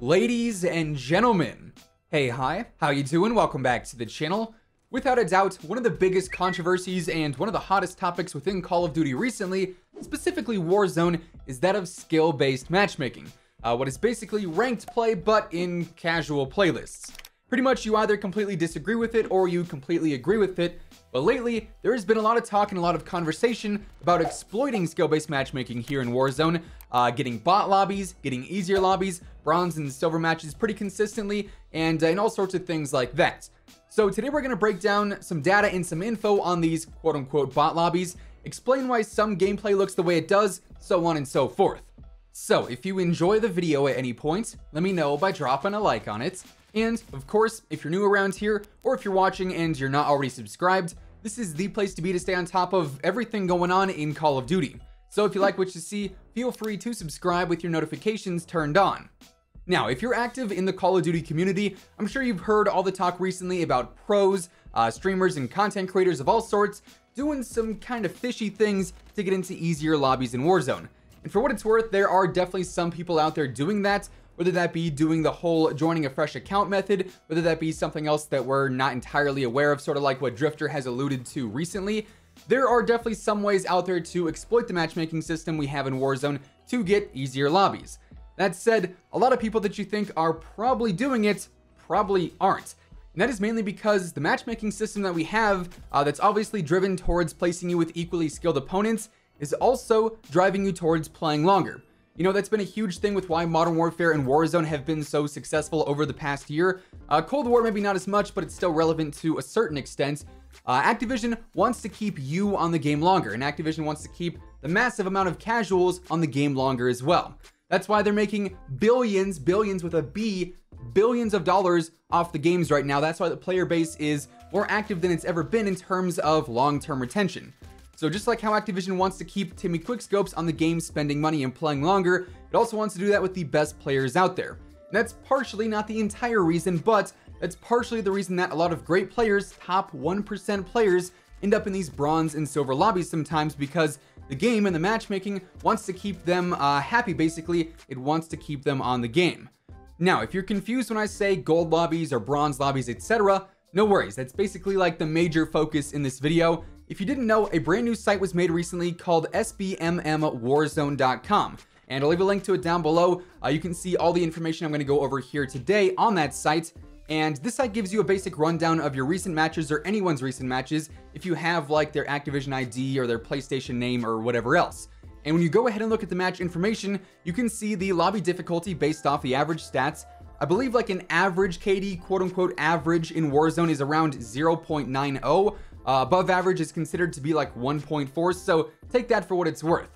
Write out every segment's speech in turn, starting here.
Ladies and gentlemen, hey, hi, how you doing? Welcome back to the channel. Without a doubt, one of the biggest controversies and one of the hottest topics within Call of Duty recently, specifically Warzone, is that of skill-based matchmaking. What is basically ranked play, but in casual playlists. Pretty much you either completely disagree with it or you completely agree with it. But lately, there has been a lot of talk and a lot of conversation about exploiting skill-based matchmaking here in Warzone, getting bot lobbies, getting easier lobbies, bronze and silver matches pretty consistently, and all sorts of things like that. So today we're going to break down some data and some info on these quote-unquote bot lobbies, explain why some gameplay looks the way it does, so on and so forth. So if you enjoy the video at any point, let me know by dropping a like on it. And of course, if you're new around here, or if you're watching and you're not already subscribed, this is the place to be to stay on top of everything going on in Call of Duty. So if you like what you see, feel free to subscribe with your notifications turned on. Now, if you're active in the Call of Duty community, I'm sure you've heard all the talk recently about pros, streamers, and content creators of all sorts doing some kind of fishy things to get into easier lobbies in Warzone. And for what it's worth, there are definitely some people out there doing that, whether that be doing the whole joining a fresh account method, whether that be something else that we're not entirely aware of, sort of like what Drifter has alluded to recently. There are definitely some ways out there to exploit the matchmaking system we have in Warzone to get easier lobbies. That said, a lot of people that you think are probably doing it probably aren't. And that is mainly because the matchmaking system that we have, that's obviously driven towards placing you with equally skilled opponents, is also driving you towards playing longer. You know, that's been a huge thing with why Modern Warfare and Warzone have been so successful over the past year. Cold War maybe not as much, but it's still relevant to a certain extent. Activision wants to keep you on the game longer, and Activision wants to keep the massive amount of casuals on the game longer as well. That's why they're making billions with a B, billions of dollars off the games right now. That's why the player base is more active than it's ever been in terms of long-term retention. So just like how Activision wants to keep Timmy Quickscopes on the game spending money and playing longer, it also wants to do that with the best players out there. And that's partially, not the entire reason, but that's partially the reason that a lot of great players, top 1% players, end up in these bronze and silver lobbies sometimes, because the game and the matchmaking wants to keep them happy. Basically, it wants to keep them on the game. Now, if you're confused when I say gold lobbies or bronze lobbies, etc., no worries. That's basically like the major focus in this video. If you didn't know, a brand new site was made recently called SBMMWarzone.com, and I'll leave a link to it down below. You can see all the information I'm going to go over here today on that site. And this site gives you a basic rundown of your recent matches or anyone's recent matches if you have like their Activision ID or their PlayStation name or whatever else. And when you go ahead and look at the match information, you can see the lobby difficulty based off the average stats. I believe like an average KD, quote unquote average in Warzone, is around 0.90. Above average is considered to be like 1.4, so take that for what it's worth.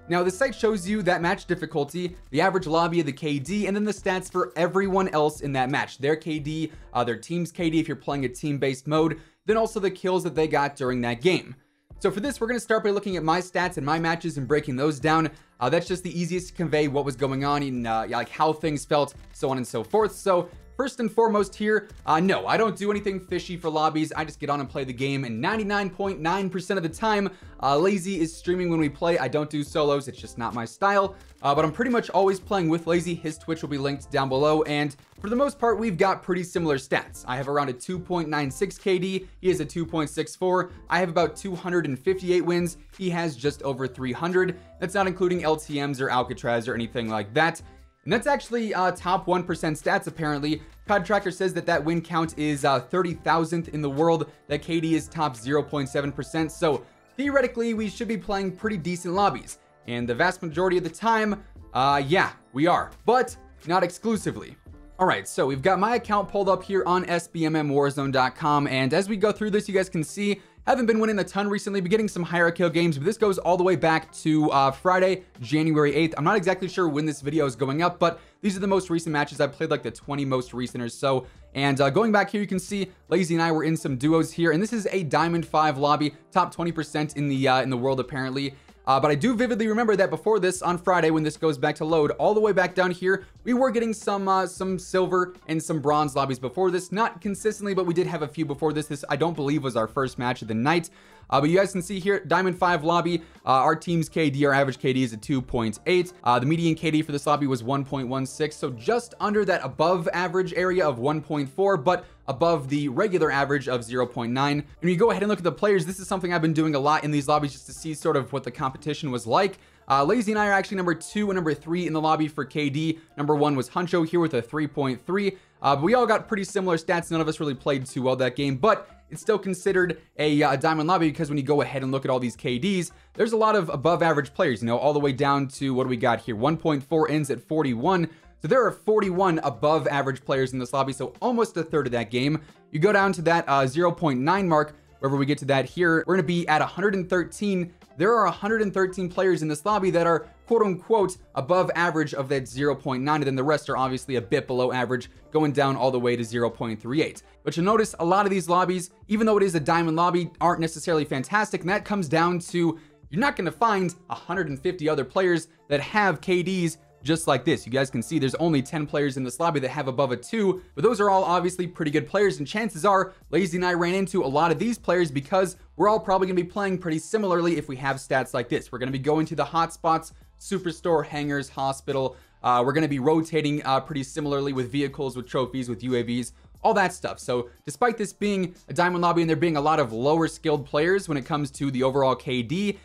Now, the site shows you that match difficulty, the average lobby of the KD, and then the stats for everyone else in that match. Their KD, their team's KD if you're playing a team-based mode, then also the kills that they got during that game. So for this, we're going to start by looking at my stats and my matches and breaking those down. That's just the easiest to convey what was going on in like how things felt, so on and so forth. So first and foremost here, no, I don't do anything fishy for lobbies. I just get on and play the game, and 99.9% of the time, Lazy is streaming when we play. I don't do solos, it's just not my style, but I'm pretty much always playing with Lazy. His Twitch will be linked down below, and for the most part, we've got pretty similar stats. I have around a 2.96 KD, he has a 2.64, I have about 258 wins, he has just over 300. That's not including LTMs or Alcatraz or anything like that. And that's actually top 1% stats apparently. COD Tracker says that that win count is 30,000th in the world. That KD is top 0.7%. So theoretically, we should be playing pretty decent lobbies. And the vast majority of the time, yeah, we are. But not exclusively. Alright, so we've got my account pulled up here on SBMMWarzone.com. And as we go through this, you guys can see, haven't been winning a ton recently, but getting some higher kill games, but this goes all the way back to Friday, January 8th. I'm not exactly sure when this video is going up, but these are the most recent matches. I've played like the 20 most recent or so. And going back here, you can see Lazy and I were in some duos here, and this is a Diamond 5 lobby, top 20% in the world apparently. But I do vividly remember that before this, on Friday, when this goes back to load, all the way back down here, we were getting some silver and some bronze lobbies before this, not consistently, but we did have a few before this. This, I don't believe, was our first match of the night. But you guys can see here, Diamond 5 lobby, our team's KD, our average KD is a 2.8. The median KD for this lobby was 1.16, so just under that above average area of 1.4, but above the regular average of 0.9. And when you go ahead and look at the players, this is something I've been doing a lot in these lobbies just to see sort of what the competition was like. Lazy and I are actually number 2 and number 3 in the lobby for KD. Number 1 was Huncho here with a 3.3. But we all got pretty similar stats. None of us really played too well that game, but it's still considered a diamond lobby because when you go ahead and look at all these KDs, there's a lot of above average players, you know, all the way down to, what do we got here? 1.4 ends at 41. So there are 41 above average players in this lobby, so almost a third of that game. You go down to that 0.9 mark, wherever we get to that here, we're gonna be at 113. There are 113 players in this lobby that are quote unquote above average of that 0.9, and then the rest are obviously a bit below average, going down all the way to 0.38. But you'll notice a lot of these lobbies, even though it is a diamond lobby, aren't necessarily fantastic, and that comes down to you're not going to find 150 other players that have KDs just like this. You guys can see there's only 10 players in this lobby that have above a 2, but those are all obviously pretty good players, and chances are Lazy and I ran into a lot of these players because we're all probably going to be playing pretty similarly if we have stats like this. We're going to be going to the hotspots, superstore, hangars, hospital. We're going to be rotating pretty similarly with vehicles, with trophies, with UAVs, all that stuff. So despite this being a diamond lobby and there being a lot of lower skilled players when it comes to the overall KD,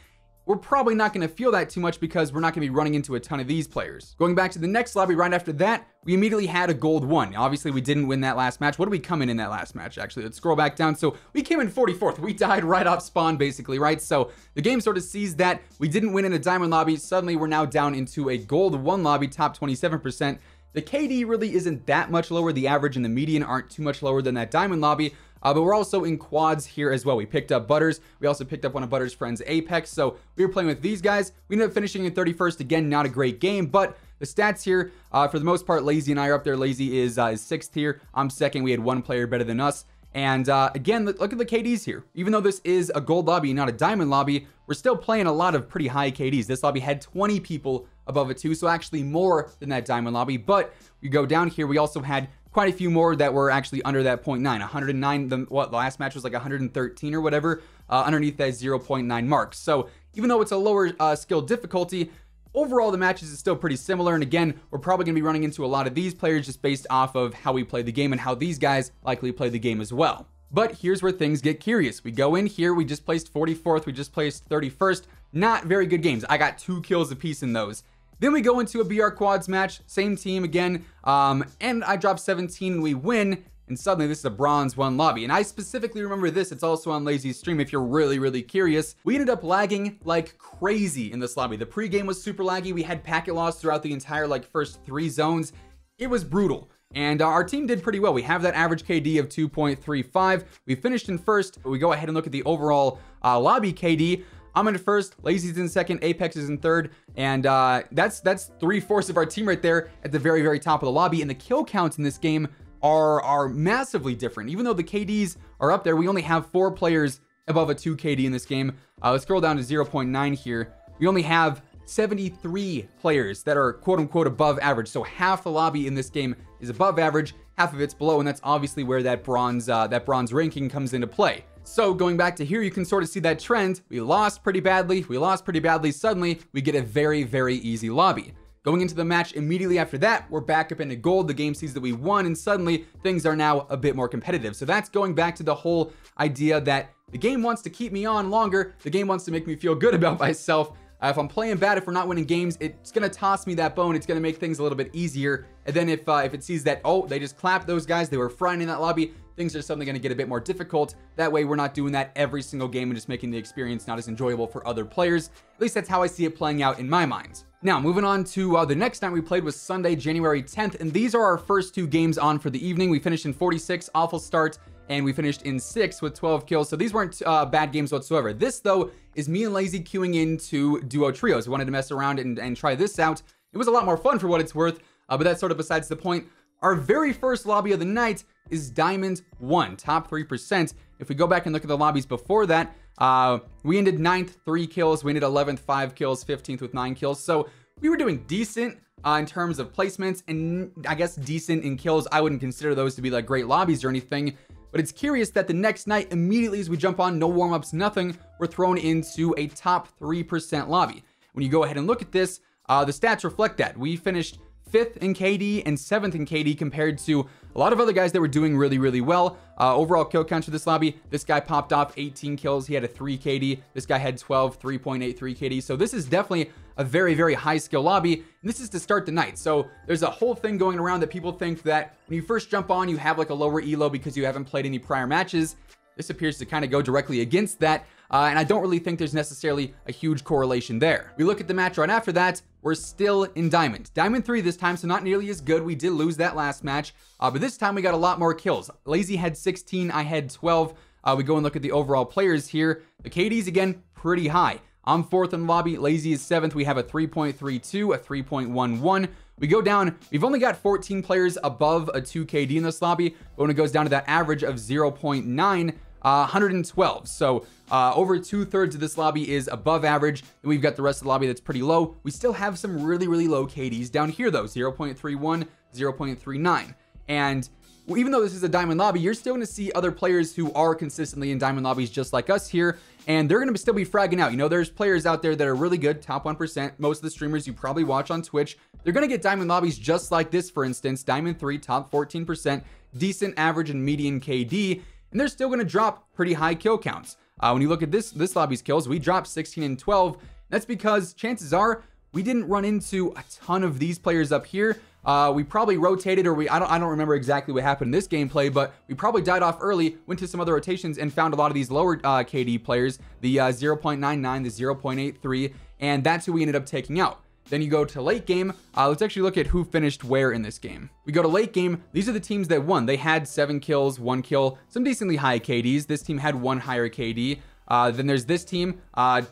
we're probably not going to feel that too much because we're not going to be running into a ton of these players. Going back to the next lobby right after that, we immediately had a gold 1. Obviously, we didn't win that last match. What did we come in that last match, actually? Let's scroll back down. So we came in 44th. We died right off spawn, basically, right? So the game sort of sees that we didn't win in a diamond lobby. Suddenly, we're now down into a gold 1 lobby, top 27%. The KD really isn't that much lower. The average and the median aren't too much lower than that diamond lobby. But we're also in quads here as well. We picked up Butters. We also picked up one of Butters' friends, Apex. So we were playing with these guys. We ended up finishing in 31st. Again, not a great game, but the stats here, for the most part, Lazy and I are up there. Lazy is 6th here. I'm 2nd. We had 1 player better than us. And again, look at the KDs here. Even though this is a gold lobby, not a diamond lobby, we're still playing a lot of pretty high KDs. This lobby had 20 people above a 2, so actually more than that diamond lobby. But we go down here, we also had quite a few more that were actually under that 0.9. 109, the last match was like 113 or whatever, underneath that 0.9 mark. So even though it's a lower skill difficulty, overall the matches is still pretty similar. And again, we're probably going to be running into a lot of these players just based off of how we play the game and how these guys likely play the game as well. But here's where things get curious. We go in here, we just placed 44th, we just placed 31st. Not very good games. I got 2 kills apiece in those. Then we go into a BR quads match, same team again, and I drop 17 and we win, and suddenly this is a bronze 1 lobby. And I specifically remember this, it's also on Lazy's stream if you're really curious. We ended up lagging like crazy in this lobby. The pregame was super laggy. We had packet loss throughout the entire like first 3 zones. It was brutal. And our team did pretty well. We have that average KD of 2.35. We finished in 1st. We go ahead and look at the overall lobby KD. I'm in 1st, Lazy's in 2nd, Apex is in 3rd, and that's 3/4 of our team right there at the very top of the lobby. And the kill counts in this game are massively different. Even though the KDs are up there, we only have 4 players above a 2 KD in this game. Let's scroll down to 0.9 here. We only have 73 players that are quote unquote above average. So half the lobby in this game is above average, half of it's below, and that's obviously where that bronze ranking comes into play. So going back to here, you can sort of see that trend. We lost pretty badly. Suddenly we get a very easy lobby. Going into the match immediately after that, we're back up into gold. The game sees that we won, and suddenly things are now a bit more competitive. So that's going back to the whole idea that the game wants to keep me on longer. The game wants to make me feel good about myself. If I'm playing bad, if we're not winning games, it's going to toss me that bone. It's going to make things a little bit easier. And then if it sees that, oh, they just clapped those guys, they were frying in that lobby, things are suddenly going to get a bit more difficult. That way, we're not doing that every single game and just making the experience not as enjoyable for other players. At least that's how I see it playing out in my mind. Now, moving on to the next night we played was Sunday, January 10th. And these are our first 2 games on for the evening. We finished in 46, awful start. And we finished in 6th with 12 kills. So these weren't bad games whatsoever. This, though, is me and Lazy queuing into duo trios. We wanted to mess around and try this out. It was a lot more fun for what it's worth, but that's sort of besides the point. Our very first lobby of the night is Diamond 1, top 3%. If we go back and look at the lobbies before that, we ended 9th, 3 kills. We ended 11th, 5 kills, 15th with 9 kills. So we were doing decent. in terms of placements, and I guess decent in kills. I wouldn't consider those to be like great lobbies or anything, but it's curious that the next night, immediately as we jump on, no warm-ups, nothing, we're thrown into a top 3% lobby. When you go ahead and look at this, the stats reflect that. We finished 5th in KD and 7th in KD compared to a lot of other guys that were doing really, really well. Overall kill counts for this lobby, this guy popped off 18 kills. He had a 3 KD. This guy had 12, 3.83 KD. So this is definitely a very, very high skill lobby. And this is to start the night. So there's a whole thing going around that people think that when you first jump on, you have like a lower elo because you haven't played any prior matches. This appears to kind of go directly against that. And I don't really think there's necessarily a huge correlation there. We look at the match right after that. We're still in Diamond. Diamond 3 this time, so not nearly as good. We did lose that last match, but this time we got a lot more kills. Lazy had 16, I had 12. We go and look at the overall players here. The KDs, again, pretty high. I'm 4th in the lobby. Lazy is 7th. We have a 3.32, a 3.11. We go down, we've only got 14 players above a 2 KD in this lobby, but when it goes down to that average of 0.9, 112. So over 2/3 of this lobby is above average, and we've got the rest of the lobby that's pretty low. We still have some really, really low KDs down here though, 0.31, 0.39. And even though this is a diamond lobby, you're still going to see other players who are consistently in diamond lobbies just like us here, and they're going to still be fragging out. You know, there's players out there that are really good, top 1%. Most of the streamers you probably watch on Twitch, they're going to get diamond lobbies just like this, for instance, diamond 3, top 14%, decent average and median KD, and they're still going to drop pretty high kill counts. When you look at this lobby's kills, we dropped 16 and 12. That's because chances are we didn't run into a ton of these players up here. We probably rotated, or I don't remember exactly what happened in this gameplay, but we probably died off early, went to some other rotations, and found a lot of these lower KD players, the 0.99, the 0.83, and that's who we ended up taking out. Then you go to late game. Let's actually look at who finished where in this game. We go to late game. These are the teams that won. They had 7 kills, 1 kill, some decently high KDs. This team had 1 higher KD. Then there's this team,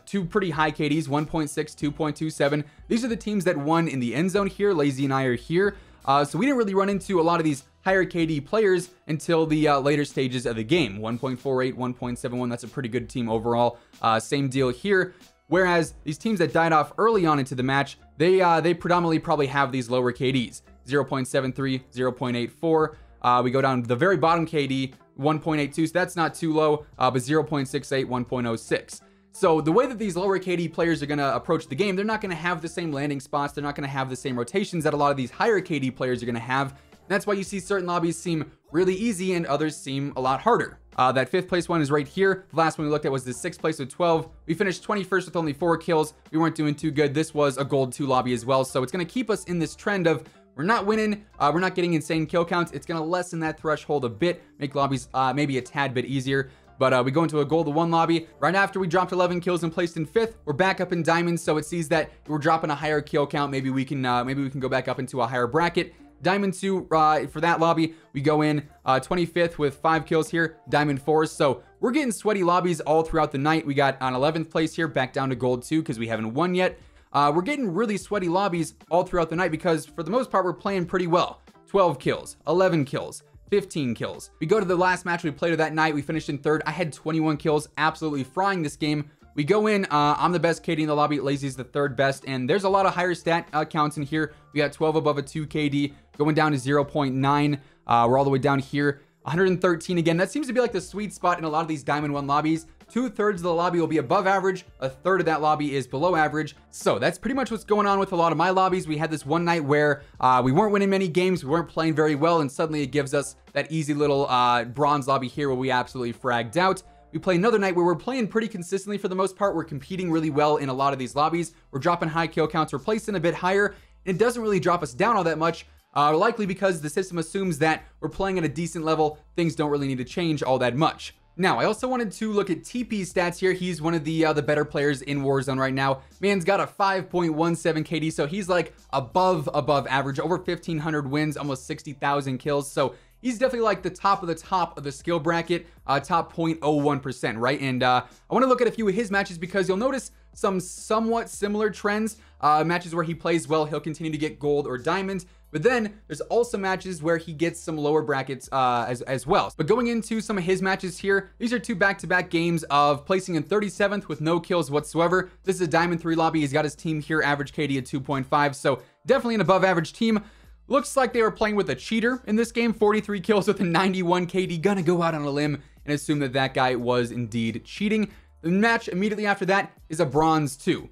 2 pretty high KDs, 1.6, 2.27. These are the teams that won in the end zone here. Lazy and I are here. So we didn't really run into a lot of these higher KD players until the later stages of the game. 1.48, 1.71. That's a pretty good team overall. Same deal here. Whereas these teams that died off early on into the match, they predominantly probably have these lower KDs, 0.73, 0.84. We go down to the very bottom KD, 1.82, so that's not too low, but 0.68, 1.06. So the way that these lower KD players are going to approach the game, they're not going to have the same landing spots. They're not going to have the same rotations that a lot of these higher KD players are going to have. That's why you see certain lobbies seem really easy and others seem a lot harder. That 5th place one is right here. The last one we looked at was the 6th place with 12. We finished 21st with only 4 kills. We weren't doing too good. This was a gold 2 lobby as well. So it's going to keep us in this trend of we're not winning. We're not getting insane kill counts. It's going to lessen that threshold a bit, make lobbies maybe a tad bit easier. But we go into a gold 1 lobby. Right after we dropped 11 kills and placed in 5th, we're back up in diamonds. So it sees that we're dropping a higher kill count. Maybe we can go back up into a higher bracket. Diamond 2, for that lobby, we go in 25th with 5 kills here, Diamond 4. So we're getting sweaty lobbies all throughout the night. We got on 11th place here, back down to gold 2 because we haven't won yet. We're getting really sweaty lobbies all throughout the night because for the most part, we're playing pretty well. 12 kills, 11 kills, 15 kills. We go to the last match we played of that night. We finished in 3rd. I had 21 kills, absolutely frying this game. We go in, I'm the best KD in the lobby, Lazy's the 3rd best, and there's a lot of higher stat counts in here. We got 12 above a 2 KD, going down to 0.9. We're all the way down here, 113 again. That seems to be like the sweet spot in a lot of these Diamond 1 lobbies. 2/3 of the lobby will be above average, 1/3 of that lobby is below average. So that's pretty much what's going on with a lot of my lobbies. We had this one night where we weren't winning many games, we weren't playing very well, and suddenly it gives us that easy little bronze lobby here where we absolutely fragged out. We play another night where we're playing pretty consistently for the most part. We're competing really well in a lot of these lobbies. We're dropping high kill counts. We're placing a bit higher. And it doesn't really drop us down all that much, likely because the system assumes that we're playing at a decent level. Things don't really need to change all that much. Now, I also wanted to look at TP's stats here. He's one of the better players in Warzone right now. Man's got a 5.17 KD, so he's like above average, over 1,500 wins, almost 60,000 kills. So he's definitely like the top of the skill bracket, top 0.01%, right? And I want to look at a few of his matches because you'll notice some somewhat similar trends. Matches where he plays well, he'll continue to get gold or diamond. But then there's also matches where he gets some lower brackets as well. But going into some of his matches here, these are 2 back-to-back games of placing in 37th with no kills whatsoever. This is a Diamond 3 lobby. He's got his team here, average KD at 2.5, so definitely an above average team. Looks like they were playing with a cheater in this game, 43 kills with a 91 KD. Gonna go out on a limb and assume that that guy was indeed cheating. The match immediately after that is a bronze 2.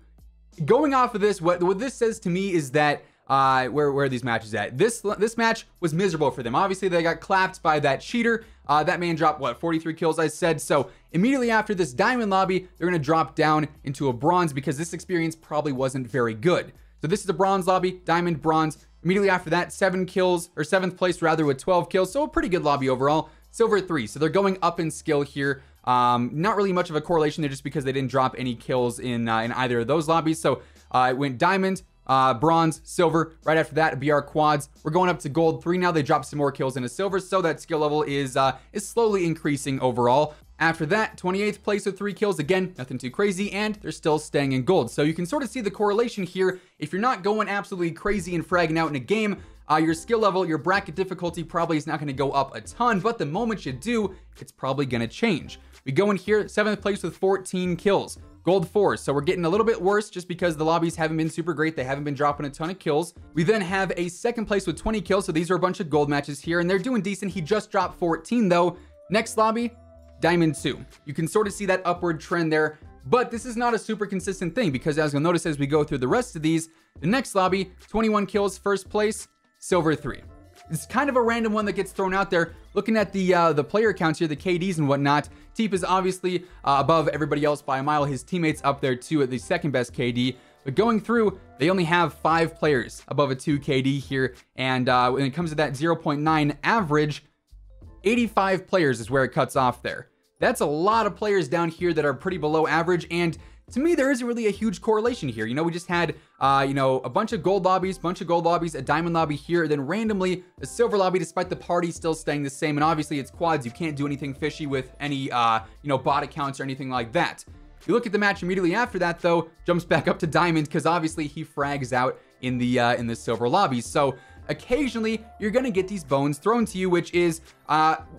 Going off of this, what this says to me is that where are these matches at? This match was miserable for them. Obviously, they got clapped by that cheater. That man dropped, what, 43 kills, I said. So immediately after this diamond lobby, they're going to drop down into a bronze because this experience probably wasn't very good. So this is a bronze lobby, diamond, bronze. Immediately after that, 7 kills, or 7th place rather, with 12 kills. So a pretty good lobby overall. Silver 3. So they're going up in skill here. Not really much of a correlation there just because they didn't drop any kills in either of those lobbies. So it went diamond, bronze, silver. Right after that, BR quads. We're going up to gold 3 now. They dropped some more kills into silver, so that skill level is slowly increasing overall. After that, 28th place with 3 kills. Again, nothing too crazy, and they're still staying in gold. So you can sort of see the correlation here. If you're not going absolutely crazy and fragging out in a game, your skill level, your bracket difficulty probably is not going to go up a ton, but the moment you do, it's probably going to change. We go in here, 7th place with 14 kills. Gold 4, so we're getting a little bit worse just because the lobbies haven't been super great. They haven't been dropping a ton of kills. We then have a 2nd place with 20 kills, so these are a bunch of gold matches here, and they're doing decent. He just dropped 14, though. Next lobby, Diamond 2. You can sort of see that upward trend there, but this is not a super consistent thing because as you'll notice as we go through the rest of these, the next lobby, 21 kills, 1st place, Silver 3. It's kind of a random one that gets thrown out there. Looking at the player counts here, the KDs and whatnot, Teep is obviously above everybody else by a mile. His teammates up there too at the 2nd best KD. But going through, they only have 5 players above a 2 KD here. And when it comes to that 0.9 average, 85 players is where it cuts off there. That's a lot of players down here that are pretty below average, and to me, there isn't really a huge correlation here. You know, we just had, a bunch of gold lobbies, a diamond lobby here, then randomly a silver lobby, despite the party still staying the same. And obviously, it's quads. You can't do anything fishy with any, bot accounts or anything like that. You look at the match immediately after that, though, jumps back up to diamond because obviously he frags out in the silver lobby. So occasionally you're going to get these bones thrown to you, which is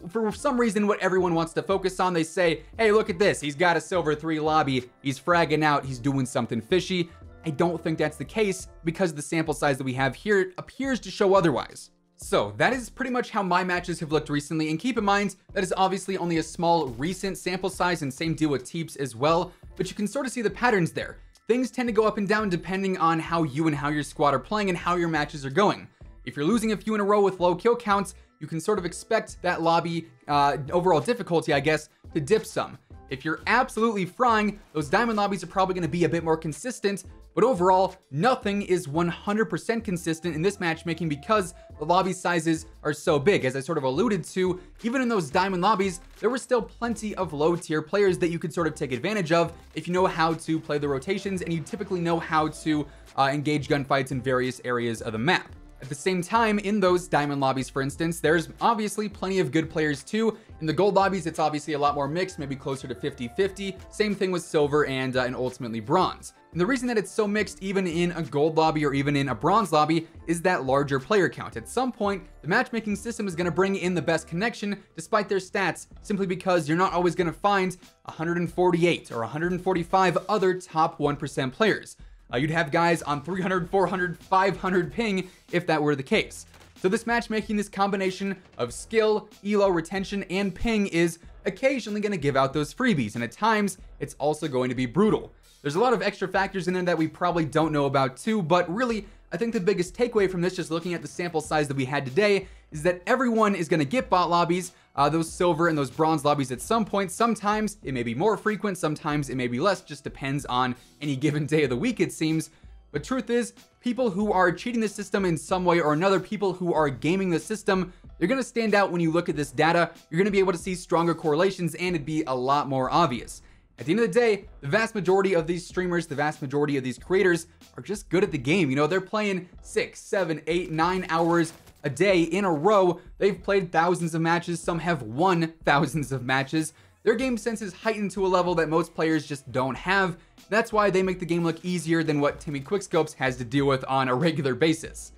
for some reason what everyone wants to focus on. They say, hey, look at this, he's got a silver 3 lobby, he's fragging out, he's doing something fishy. I don't think that's the case because the sample size that we have here appears to show otherwise. So that is pretty much how my matches have looked recently, and keep in mind that is obviously only a small recent sample size, and same deal with Teeps as well, but you can sort of see the patterns there. Things tend to go up and down depending on how you and how your squad are playing and how your matches are going. If you're losing a few in a row with low kill counts, you can sort of expect that lobby overall difficulty, I guess, to dip some. If you're absolutely frying, those diamond lobbies are probably going to be a bit more consistent, but overall, nothing is 100% consistent in this matchmaking because the lobby sizes are so big. As I sort of alluded to, even in those diamond lobbies, there were still plenty of low tier players that you could sort of take advantage of if you know how to play the rotations and you typically know how to engage gunfights in various areas of the map. At the same time, in those diamond lobbies, for instance, there's obviously plenty of good players too. In the gold lobbies, it's obviously a lot more mixed, maybe closer to 50-50. Same thing with silver and ultimately bronze. And the reason that it's so mixed, even in a gold lobby or even in a bronze lobby, is that larger player count. At some point, the matchmaking system is going to bring in the best connection despite their stats, simply because you're not always going to find 148 or 145 other top 1% players. You'd have guys on 300, 400, 500 ping if that were the case. So this matchmaking, this combination of skill, elo, retention, and ping is occasionally going to give out those freebies, and at times, it's also going to be brutal. There's a lot of extra factors in there that we probably don't know about too, but really, I think the biggest takeaway from this, just looking at the sample size that we had today, is that everyone is going to get bot lobbies, those silver and those bronze lobbies at some point. Sometimes it may be more frequent, sometimes it may be less, just depends on any given day of the week, it seems. But truth is, people who are cheating the system in some way or another, people who are gaming the system, they're going to stand out when you look at this data. You're going to be able to see stronger correlations and it'd be a lot more obvious. At the end of the day, the vast majority of these streamers, the vast majority of these creators are just good at the game. You know, they're playing 6, 7, 8, 9 hours a day in a row. They've played thousands of matches. Some have won thousands of matches. Their game sense is heightened to a level that most players just don't have. That's why they make the game look easier than what Timmy Quickscopes has to deal with on a regular basis.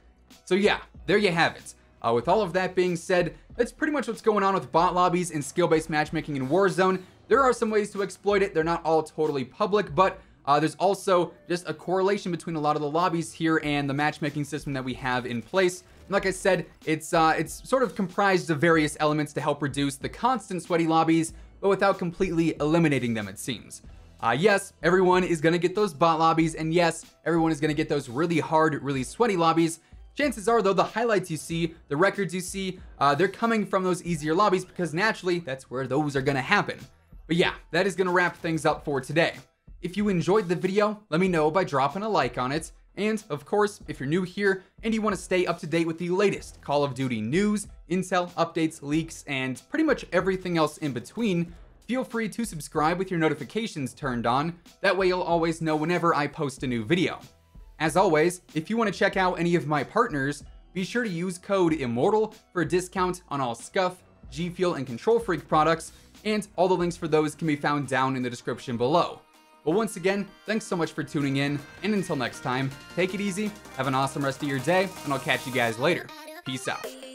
So yeah, there you have it. With all of that being said, that's pretty much what's going on with bot lobbies and skill-based matchmaking in Warzone. There are some ways to exploit it. They're not all totally public, but there's also just a correlation between a lot of the lobbies here and the matchmaking system that we have in place. And like I said, it's sort of comprised of various elements to help reduce the constant sweaty lobbies, but without completely eliminating them, it seems. Yes, everyone is going to get those bot lobbies, and yes, everyone is going to get those really hard, really sweaty lobbies. Chances are, though, the highlights you see, the records you see, they're coming from those easier lobbies because naturally, that's where those are going to happen. But yeah, that is going to wrap things up for today. If you enjoyed the video, let me know by dropping a like on it. And of course, if you're new here and you want to stay up to date with the latest Call of Duty news, intel, updates, leaks, and pretty much everything else in between, feel free to subscribe with your notifications turned on. That way you'll always know whenever I post a new video. As always, if you want to check out any of my partners, be sure to use code WHosImmortal for a discount on all Scuff, G Fuel, and Control Freak products, and all the links for those can be found down in the description below. Well, once again, thanks so much for tuning in, and until next time, take it easy, have an awesome rest of your day, and I'll catch you guys later. Peace out.